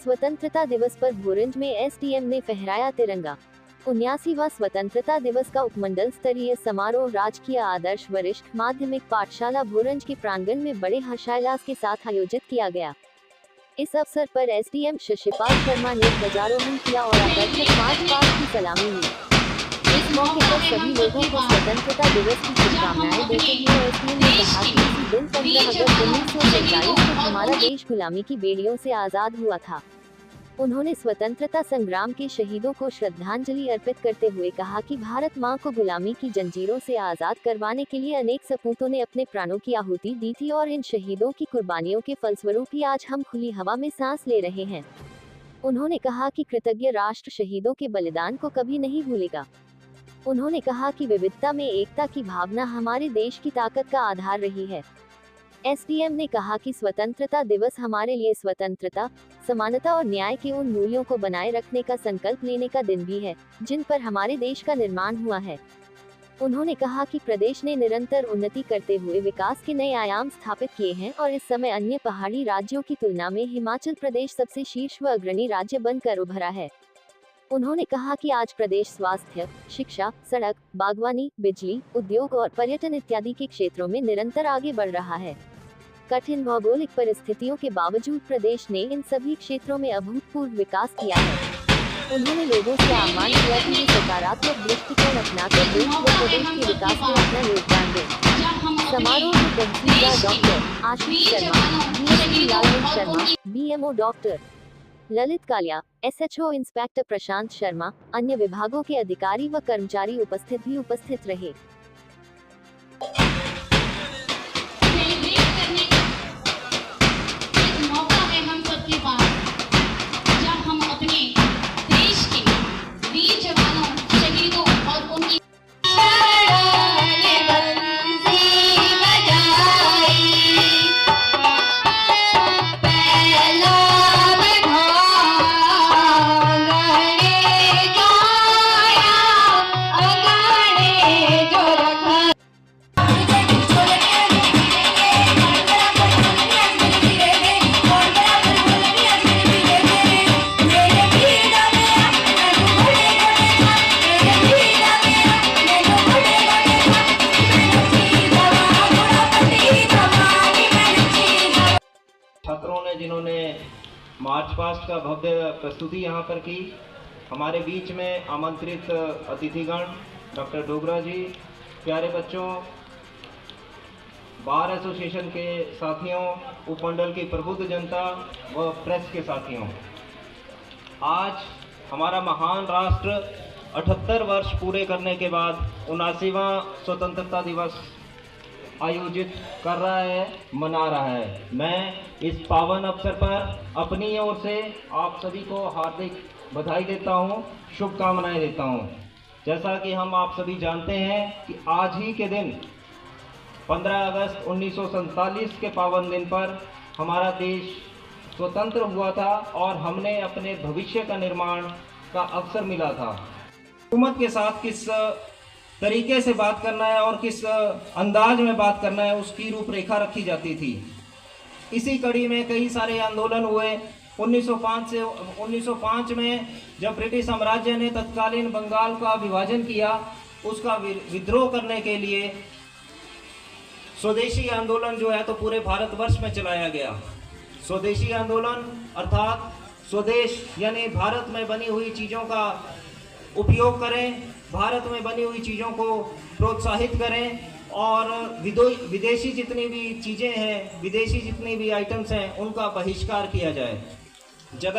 स्वतंत्रता दिवस पर भोरंज में एसडीएम ने फहराया तिरंगा। 79वां स्वतंत्रता दिवस का उपमंडल स्तरीय समारोह राजकीय आदर्श वरिष्ठ माध्यमिक पाठशाला भोरंज के प्रांगण में बड़े हर्षोल्लास के साथ आयोजित किया गया। इस अवसर पर एसडीएम शशिपाल शर्मा ने ध्वजारोहण किया और आकर्षक मार्च पास्ट की सलामी ली। इस मौके पर सभी लोगों को स्वतंत्रता दिवस की शुभकामनाएं देते हुए एसडीएम ने कहा कि इसी दिन 15 अगस्त 1947 को हमारा देश गुलामी की बेड़ियों से आजाद हुआ था। उन्होंने स्वतंत्रता संग्राम के शहीदों को श्रद्धांजलि अर्पित करते हुए कहा कि भारत मां को गुलामी की जंजीरों से आजाद करवाने के लिए अनेक सपूतों ने अपने प्राणों की आहुति दी थी और इन शहीदों की कुर्बानियों के फलस्वरूप ही आज हम खुली हवा में सांस ले रहे हैं। उन्होंने कहा कि कृतज्ञ राष्ट्र शहीदों के बलिदान को कभी नहीं भूलेगा। उन्होंने कहा कि विविधता में एकता की भावना हमारे देश की ताकत का आधार रही है। एसडीएम ने कहा कि स्वतंत्रता दिवस हमारे लिए स्वतंत्रता, समानता और न्याय के उन मूल्यों को बनाए रखने का संकल्प लेने का दिन भी है, जिन पर हमारे देश का निर्माण हुआ है। उन्होंने कहा कि प्रदेश ने निरंतर उन्नति करते हुए विकास के नए आयाम स्थापित किए हैं और इस समय अन्य पहाड़ी राज्यों की तुलना में हिमाचल प्रदेश सबसे शीर्ष व अग्रणी राज्य बनकर उभरा है। उन्होंने कहा कि आज प्रदेश स्वास्थ्य, शिक्षा, सड़क, बागवानी, बिजली, उद्योग और पर्यटन इत्यादि के क्षेत्रों में निरंतर आगे बढ़ रहा है। कठिन भौगोलिक परिस्थितियों के बावजूद प्रदेश ने इन सभी क्षेत्रों में अभूतपूर्व विकास किया है। उन्होंने लोगों से आह्वान किया कि वे सकारात्मक दृष्टिकोण अपनाकर देश व प्रदेश के विकास में अपना योगदान दें। समारोह में तहसीलदार doctor Ashish Sharma, DSP Lalvendra Sharma, BMO doctor Lalit Kalia, SHO inspector Prashant Sharma, अन्य विभागों के अधिकारी व कर्मचारी उपस्थित रहे। छात्रों ने जिन्होंने मार्च पास्ट का भव्य प्रस्तुति यहाँ पर की, हमारे बीच में आमंत्रित अतिथिगण डॉक्टर डोगरा जी, प्यारे बच्चों, बार एसोसिएशन के साथियों, उपमंडल की प्रबुद्ध जनता व प्रेस के साथियों, आज हमारा महान राष्ट्र 78 वर्ष पूरे करने के बाद 79वां स्वतंत्रता दिवस आयोजित कर रहा है, मना रहा है। मैं इस पावन अवसर पर अपनी ओर से आप सभी को हार्दिक बधाई देता हूं, शुभकामनाएं देता हूं। जैसा कि हम आप सभी जानते हैं कि आज ही के दिन 15 अगस्त 1947 के पावन दिन पर हमारा देश स्वतंत्र हुआ था और हमने अपने भविष्य का निर्माण का अवसर मिला था। हुकूमत के साथ किस तरीके से बात करना है और किस अंदाज में बात करना है, उसकी रूपरेखा रखी जाती थी। इसी कड़ी में कई सारे आंदोलन हुए। 1905 में जब ब्रिटिश साम्राज्य ने तत्कालीन बंगाल का विभाजन किया, उसका विद्रोह करने के लिए स्वदेशी आंदोलन जो है तो पूरे भारतवर्ष में चलाया गया। स्वदेशी आंदोलन अर्थात स्वदेश यानी भारत में बनी हुई चीज़ों का उपयोग करें, भारत में बनी हुई चीज़ों को प्रोत्साहित करें और विदेशी जितनी भी चीज़ें हैं, विदेशी जितनी भी आइटम्स हैं, उनका बहिष्कार किया जाए। जगह